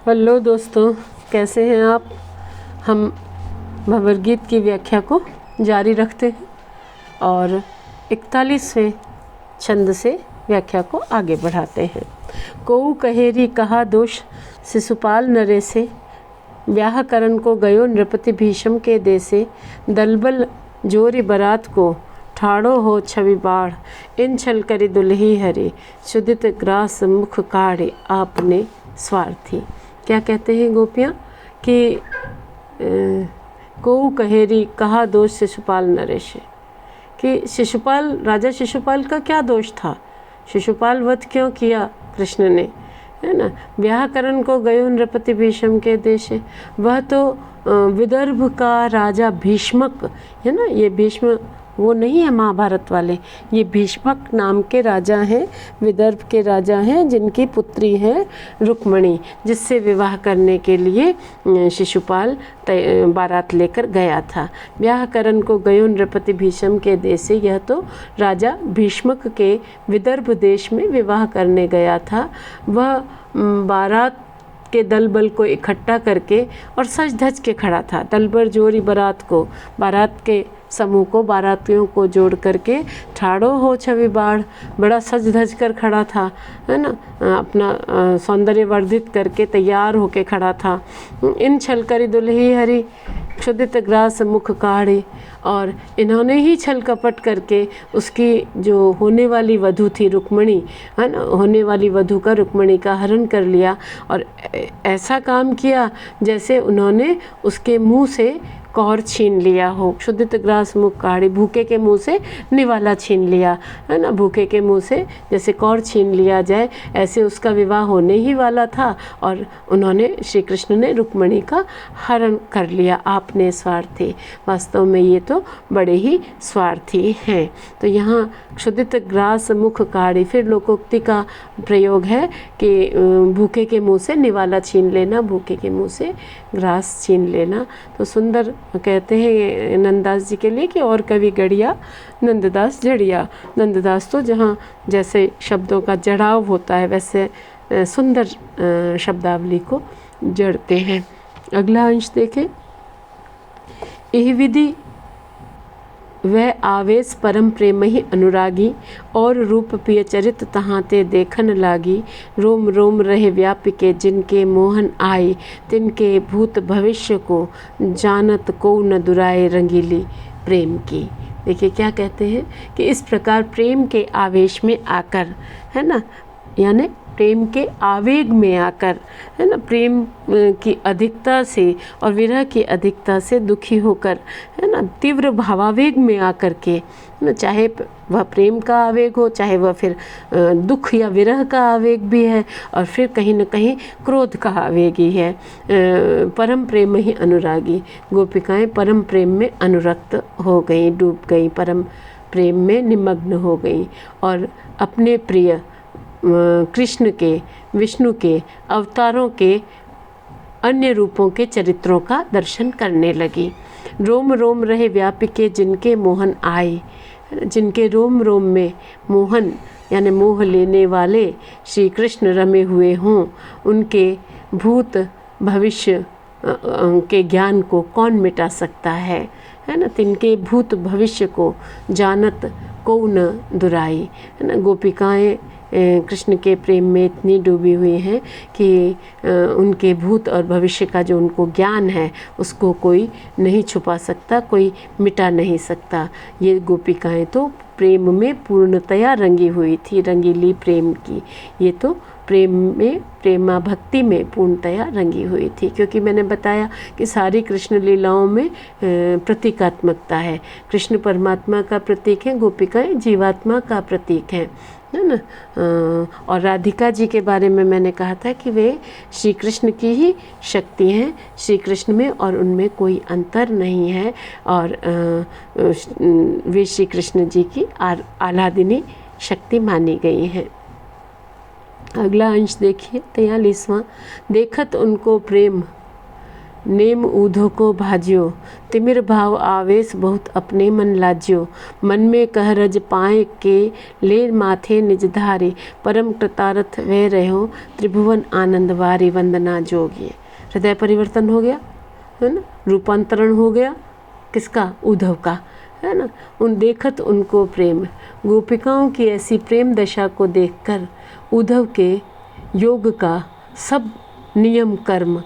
Hello दोस्तों, कैसे हैं आप। हम भंवर गीत की व्याख्या को जारी रखते हैं और 41वें छंद से व्याख्या को आगे बढ़ाते हैं। कोउ कहेरी कहा दोष शिशुपाल नरे से, ब्याह करन को गयो नृपति भीषम के देसे। दलबल जोरी बरात को ठाड़ो हो छवि बाढ़, इन छल करी दुल्ही हरे सुदित ग्रास मुख काढ़े आपने स्वार्थी। क्या कहते हैं गोपियाँ कि कोउ कहेरी कहा दोष शिशुपाल नरेश, कि शिशुपाल राजा शिशुपाल का क्या दोष था, शिशुपाल वध क्यों किया कृष्ण ने, है ना। ब्याह करन को गयो नृपति भीष्म के देश, वह तो विदर्भ का राजा भीष्मक है ना। ये भीष्म वो नहीं है महाभारत वाले, ये भीष्मक नाम के राजा हैं, विदर्भ के राजा हैं, जिनकी पुत्री है रुक्मणी, जिससे विवाह करने के लिए शिशुपाल बारात लेकर गया था। ब्याह करन को गयो नृपति भीष्म के देश से, यह तो राजा भीष्मक के विदर्भ देश में विवाह करने गया था। वह बारात के दल बल को इकट्ठा करके और सज धज के खड़ा था। दल बल जोरी बारात को, बारात के समूह को, बारातियों को जोड़ करके ठाड़ो हो छवि बाढ़, बड़ा सज धज कर खड़ा था, है ना। अपना सौंदर्य वर्धित करके तैयार होके खड़ा था। इन छल करी दुल्ही हरी क्षुदित ग्रास मुख काढ़े, और इन्होंने ही छल कपट करके उसकी जो होने वाली वधू थी रुक्मणी, है ना, होने वाली वधू का, रुक्मणी का हरण कर लिया। और ऐसा काम किया जैसे उन्होंने उसके मुंह से कौर छीन लिया हो। क्षुदित ग्रास मुख काढ़ी, भूखे के मुंह से निवाला छीन लिया, है ना। भूखे के मुंह से जैसे कौर छीन लिया जाए, ऐसे उसका विवाह होने ही वाला था और उन्होंने, श्री कृष्ण ने रुक्मणी का हरण कर लिया। आपने स्वार्थी, वास्तव में ये तो बड़े ही स्वार्थी हैं। तो यहाँ क्षुदित ग्रास मुख काढ़ी, फिर लोकोक्ति का प्रयोग है कि भूखे के मुंह से निवाला छीन लेना, भूखे के मुंह से ग्रास छीन लेना। तो सुंदर कहते हैं नंददास जी के लिए कि और कवि गढ़िया नंददास जड़िया। नंददास तो जहाँ जैसे शब्दों का जड़ाव होता है वैसे सुंदर शब्दावली को जड़ते हैं। अगला अंश देखें। यह विधि वह आवेश परम प्रेम ही अनुरागी, और रूप पिय चरित तहाते देखन लागी। रोम रोम रहे व्यापिके जिनके मोहन आए, तिनके भूत भविष्य को जानत को न दुराए रंगीली प्रेम की। देखिए क्या कहते हैं कि इस प्रकार प्रेम के आवेश में आकर, है ना, यानी प्रेम के आवेग में आकर, है ना, प्रेम की अधिकता से और विरह की अधिकता से दुखी होकर, है ना, तीव्र भावावेग में आकर के, ना, चाहे वह प्रेम का आवेग हो, चाहे वह फिर दुख या विरह का आवेग भी है, और फिर कहीं न कहीं क्रोध का आवेग ही है। परम प्रेम ही अनुरागी, गोपिकाएं परम प्रेम में अनुरक्त हो गई, डूब गई, परम प्रेम में निमग्न हो गई और अपने प्रिय कृष्ण के, विष्णु के अवतारों के अन्य रूपों के चरित्रों का दर्शन करने लगी। रोम रोम रहे व्यापिके जिनके मोहन आए, जिनके रोम रोम में मोहन यानी मोह लेने वाले श्री कृष्ण रमे हुए हों, उनके भूत भविष्य के ज्ञान को कौन मिटा सकता है ना। तिनके भूत भविष्य को जानत को न दुराई, है ना। गोपिकाएं कृष्ण के प्रेम में इतनी डूबी हुई हैं कि उनके भूत और भविष्य का जो उनको ज्ञान है उसको कोई नहीं छुपा सकता, कोई मिटा नहीं सकता। ये गोपिकाएं तो प्रेम में पूर्णतया रंगी हुई थी, रंगीली प्रेम की। ये तो प्रेम में, प्रेमा भक्ति में पूर्णतया रंगी हुई थी, क्योंकि मैंने बताया कि सारी कृष्ण लीलाओं में प्रतीकात्मकता है। कृष्ण परमात्मा का प्रतीक है, गोपिकाएं जीवात्मा का प्रतीक हैं, है ना। और राधिका जी के बारे में मैंने कहा था कि वे श्री कृष्ण की ही शक्ति हैं, श्री कृष्ण में और उनमें कोई अंतर नहीं है, और वे श्री कृष्ण जी की आह्लादिनी शक्ति मानी गई हैं। अगला अंश देखिए 43वां। देखत उनको प्रेम नेम ऊधो को भाज्यो, तिमिर भाव आवेश बहुत अपने मन लाज्यो, मन में कह रज पाए के ले माथे निज धारी, परम कृतार्थ वे रहो त्रिभुवन आनंदवारी वंदना जोगिए। हृदय परिवर्तन हो गया है ना, रूपांतरण हो गया किसका, उद्धव का, है ना। उन देखत उनको प्रेम, गोपिकाओं की ऐसी प्रेम दशा को देखकर उद्धव के योग का सब नियम कर्म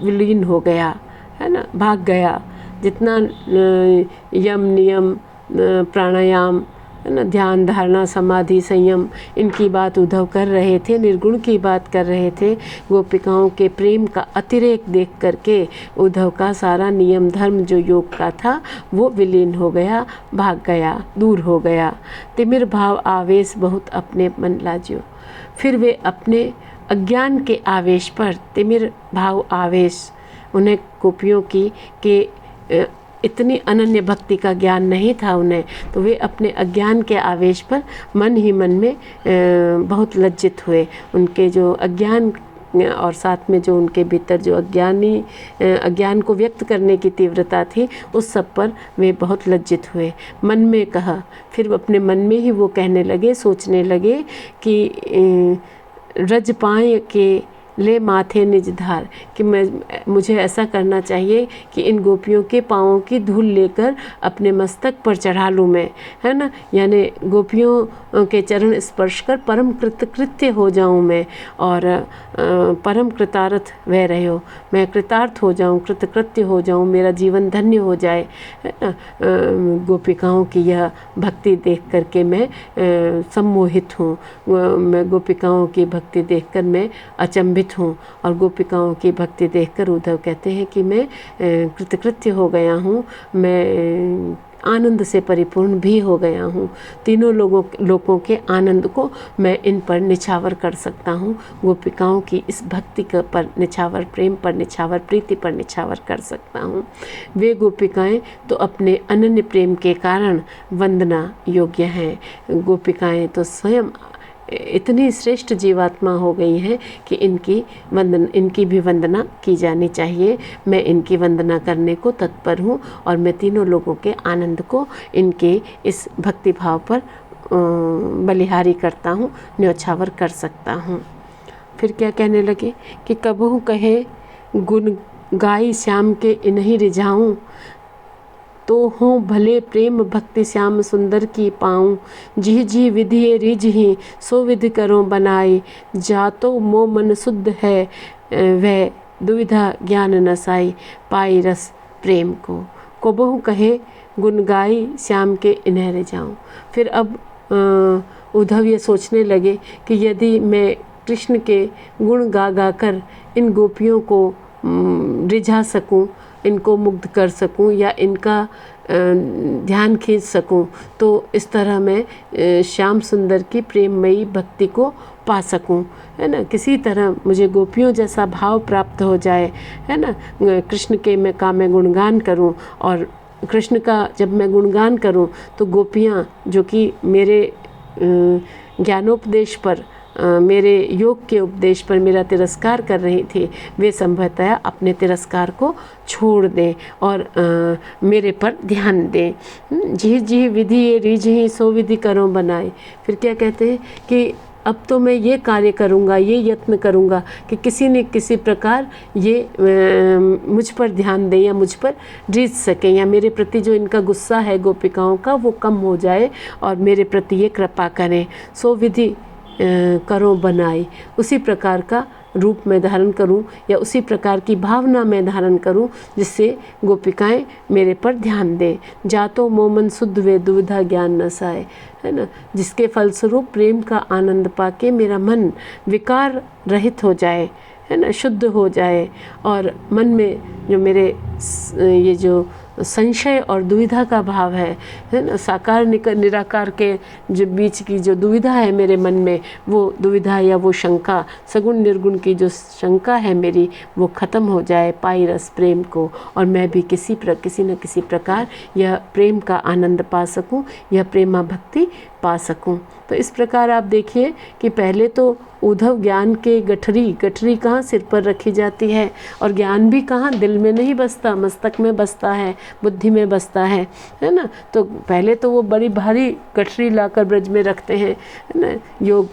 विलीन हो गया, है ना, भाग गया। जितना यम नियम प्राणायाम, है ना, ध्यान धारणा समाधि संयम, इनकी बात उद्धव कर रहे थे, निर्गुण की बात कर रहे थे, गोपिकाओं के प्रेम का अतिरेक देख करके उद्धव का सारा नियम धर्म जो योग का था वो विलीन हो गया, भाग गया, दूर हो गया। तिमिर भाव आवेश बहुत अपने मन लाज्यो, फिर वे अपने अज्ञान के आवेश पर, तिमिर भाव आवेश, उन्हें गोपियों की के इतनी अनन्य भक्ति का ज्ञान नहीं था उन्हें, तो वे अपने अज्ञान के आवेश पर मन ही मन में बहुत लज्जित हुए। उनके जो अज्ञान और साथ में जो उनके भीतर जो अज्ञान को व्यक्त करने की तीव्रता थी, उस सब पर वे बहुत लज्जित हुए। मन में कहा, फिर अपने मन में ही वो कहने लगे, सोचने लगे कि रज पाए के ले माथे निज धार, कि मुझे ऐसा करना चाहिए कि इन गोपियों के पाँवों की धूल लेकर अपने मस्तक पर चढ़ा लूँ मैं, है ना, यानी गोपियों के चरण स्पर्श कर परम कृतकृत्य हो जाऊँ मैं, और परम कृतार्थ वह रहो, मैं कृतार्थ हो जाऊँ, कृतकृत्य हो जाऊँ, मेरा जीवन धन्य हो जाए, है ना। गोपिकाओं की यह भक्ति देख करके मैं सम्मोहित हूँ, मैं गोपिकाओं की भक्ति देखकर मैं अचंभित हूँ, और गोपिकाओं की भक्ति देखकर उद्धव कहते हैं कि मैं कृतकृत्य हो गया हूँ, मैं आनंद से परिपूर्ण भी हो गया हूँ। तीनों लोगों के आनंद को मैं इन पर निछावर कर सकता हूँ, गोपिकाओं की इस भक्ति पर निछावर, प्रेम पर निछावर, प्रीति पर निछावर कर सकता हूँ। वे गोपिकाएं तो अपने अनन्य प्रेम के कारण वंदना योग्य हैं। गोपिकाएं तो स्वयं इतनी श्रेष्ठ जीवात्मा हो गई हैं कि इनकी भी वंदना की जानी चाहिए। मैं इनकी वंदना करने को तत्पर हूँ, और मैं तीनों लोगों के आनंद को इनके इस भक्ति भाव पर बलिहारी करता हूँ, न्यौछावर कर सकता हूँ। फिर क्या कहने लगे कि कबहू कहे गुण गाई श्याम के इन्हीं रिझाऊँ, तो हों भले प्रेम भक्ति श्याम सुंदर की पाऊँ, जिह जिह विधि रिझहि सो विधि करो बनाई, जातो मो मन शुद्ध है वह दुविधा ज्ञान नसाई, पाई रस प्रेम को बहु कहे गुण गाई श्याम के इन्हें रिझाऊँ। फिर अब उद्धव ये सोचने लगे कि यदि मैं कृष्ण के गुण गा गा कर इन गोपियों को रिझा सकूं, इनको मुग्ध कर सकूं, या इनका ध्यान खींच सकूं, तो इस तरह मैं श्याम सुंदर की प्रेममयी भक्ति को पा सकूं, है ना। किसी तरह मुझे गोपियों जैसा भाव प्राप्त हो जाए, है ना। कृष्ण के मैं गुणगान करूं, और कृष्ण का जब मैं गुणगान करूं तो गोपियां जो कि मेरे ज्ञानोपदेश पर, मेरे योग के उपदेश पर मेरा तिरस्कार कर रही थी, वे संभवतः अपने तिरस्कार को छोड़ दें और मेरे पर ध्यान दें। जी जी विधि रिझहि सो विधि करो बनाए। फिर क्या कहते हैं कि अब तो मैं ये कार्य करूँगा, ये यत्न करूँगा कि किसी न किसी प्रकार ये मुझ पर ध्यान दें, या मुझ पर रीझ सकें, या मेरे प्रति जो इनका गुस्सा है गोपिकाओं का वो कम हो जाए, और मेरे प्रति ये कृपा करें। सो विधि करो बनाई, उसी प्रकार का रूप में धारण करूं, या उसी प्रकार की भावना में धारण करूं जिससे गोपिकाएं मेरे पर ध्यान दें। जातो मोमन शुद्ध वे दुविधा ज्ञान नसाए, है ना, जिसके फलस्वरूप प्रेम का आनंद पाके मेरा मन विकार रहित हो जाए, है ना, शुद्ध हो जाए, और मन में जो मेरे ये जो संशय और दुविधा का भाव है ना। साकार निराकार के जो बीच की जो दुविधा है मेरे मन में, वो दुविधा या वो शंका, सगुण निर्गुण की जो शंका है मेरी, वो ख़त्म हो जाए पाई रस प्रेम को, और मैं भी किसी न किसी प्रकार यह प्रेम का आनंद पा सकूं, यह प्रेमा भक्ति पा सकूं। तो इस प्रकार आप देखिए कि पहले तो उद्धव ज्ञान के गठरी कहाँ सिर पर रखी जाती है, और ज्ञान भी कहाँ, दिल में नहीं बसता, मस्तक में बसता है, बुद्धि में बसता है ना। तो पहले तो वो बड़ी भारी गठरी लाकर ब्रज में रखते हैं, है ना, योग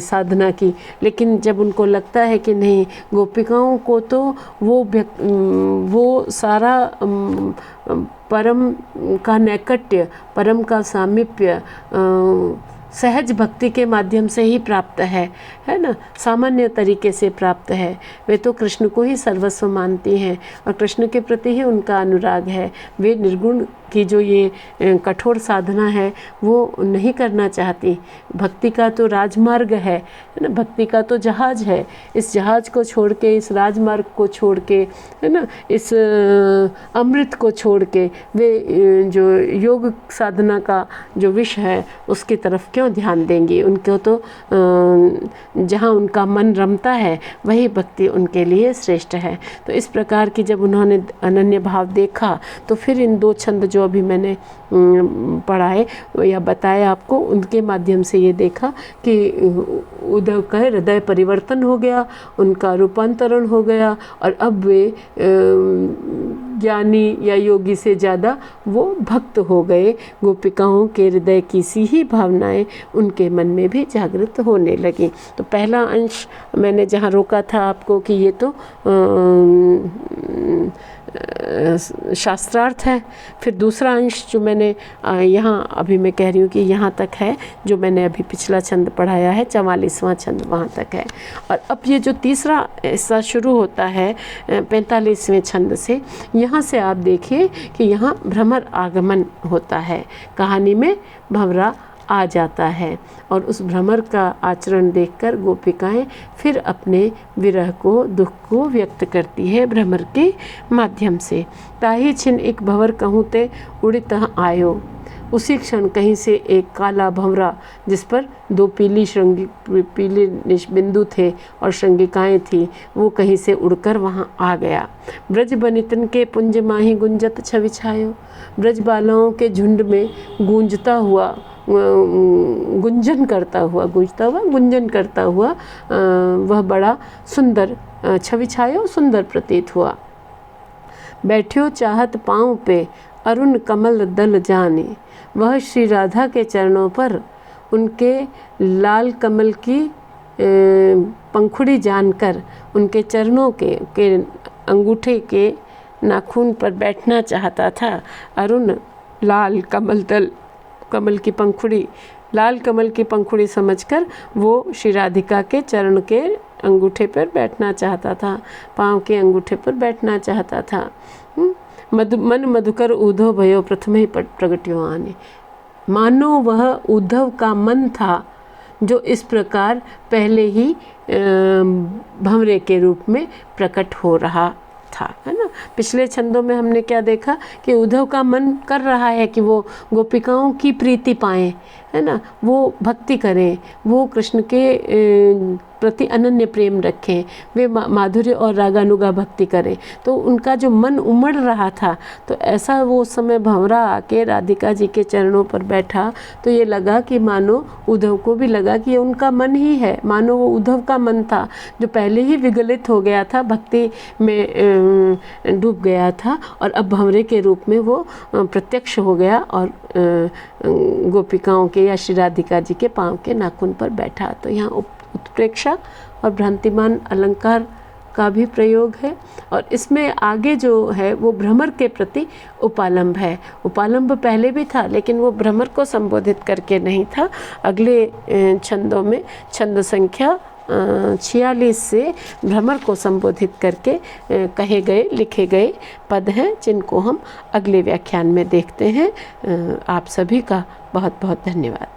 साधना की। लेकिन जब उनको लगता है कि नहीं, गोपिकाओं को तो वो सारा परम का नैकट्य, परम का सामीप्य सहज भक्ति के माध्यम से ही प्राप्त है ना, सामान्य तरीके से प्राप्त है। वे तो कृष्ण को ही सर्वस्व मानती हैं और कृष्ण के प्रति ही उनका अनुराग है। वे निर्गुण की जो ये कठोर साधना है वो नहीं करना चाहती। भक्ति का तो राजमार्ग है ना, भक्ति का तो जहाज है। इस जहाज को छोड़ के, इस राजमार्ग को छोड़ के, है ना, इस अमृत को छोड़ के वे जो योग साधना का जो विषय है उसकी तरफ क्यों ध्यान देंगी। उनको तो जहाँ उनका मन रमता है वही भक्ति उनके लिए श्रेष्ठ है। तो इस प्रकार की जब उन्होंने अनन्य भाव देखा तो फिर इन दो छंद जो अभी मैंने पढ़ाए या बताया आपको, उनके माध्यम से ये देखा कि उद्धव का हृदय परिवर्तन हो गया, उनका रूपांतरण हो गया, और अब वे ज्ञानी या योगी से ज़्यादा वो भक्त हो गए। गोपिकाओं के हृदय की सी ही भावनाएं उनके मन में भी जागृत होने लगी। तो पहला अंश मैंने जहाँ रोका था आपको कि ये तो शास्त्रार्थ है। फिर दूसरा अंश जो मैंने यहाँ अभी मैं कह रही हूँ कि यहाँ तक है, जो मैंने अभी पिछला छंद पढ़ाया है 44वां छंद वहाँ तक है। और अब ये जो तीसरा हिस्सा शुरू होता है 45वें छंद से, यहाँ से आप देखिए कि यहाँ भ्रमर आगमन होता है। कहानी में भंवरा आ जाता है और उस भ्रमर का आचरण देखकर गोपिकाएं फिर अपने विरह को, दुख को व्यक्त करती है भ्रमर के माध्यम से। ताही छिन एक भंवर कहूँ ते उड़ित आयो। उसी क्षण कहीं से एक काला भंवरा जिस पर दो पीले बिंदु थे और श्रृंगिकाएँ थी, वो कहीं से उड़कर वहाँ आ गया। ब्रज बनितन के पुंज माही गुंजत छवि छायो। ब्रज बालाओं के झुंड में गुंजता हुआ, गुंजन करता हुआ वह बड़ा सुंदर छवि छायो, सुंदर प्रतीत हुआ। बैठियो चाहत पाँव पे अरुण कमल दल जाने। वह श्री राधा के चरणों पर उनके लाल कमल की पंखुड़ी जानकर उनके चरणों के अंगूठे के नाखून पर बैठना चाहता था। अरुण लाल कमल की पंखुड़ी, लाल कमल की पंखुड़ी समझकर वो श्री राधिका के चरण के अंगूठे पर बैठना चाहता था, पाँव के अंगूठे पर बैठना चाहता था। मन मधुकर उद्धव भयो प्रथम ही प्रगट्यो आने। मानो वह उद्धव का मन था जो इस प्रकार पहले ही भंवरे के रूप में प्रकट हो रहा था, है ना। पिछले छंदों में हमने क्या देखा कि उद्धव का मन कर रहा है कि वो गोपिकाओं की प्रीति पाएं, है ना, वो भक्ति करें, वो कृष्ण के प्रति अनन्य प्रेम रखें, वे माधुर्य और रागानुगा भक्ति करें। तो उनका जो मन उमड़ रहा था, तो ऐसा वो समय भंवरा आके राधिका जी के चरणों पर बैठा तो ये लगा कि मानो उद्धव को भी लगा कि ये उनका मन ही है, मानो वो उद्धव का मन था जो पहले ही विगलित हो गया था, भक्ति में डूब गया था, और अब भंवरे के रूप में वो प्रत्यक्ष हो गया और गोपिकाओं के या श्री राधिका जी के पाँव के नाखून पर बैठा। तो यहाँ उत्प्रेक्षा और भ्रांतिमान अलंकार का भी प्रयोग है, और इसमें आगे जो है वो भ्रमर के प्रति उपालंब है। उपालंब पहले भी था लेकिन वो भ्रमर को संबोधित करके नहीं था। अगले छंदों में छंद संख्या 46 से भ्रमर को संबोधित करके कहे गए, लिखे गए पद हैं जिनको हम अगले व्याख्यान में देखते हैं। आप सभी का बहुत बहुत धन्यवाद।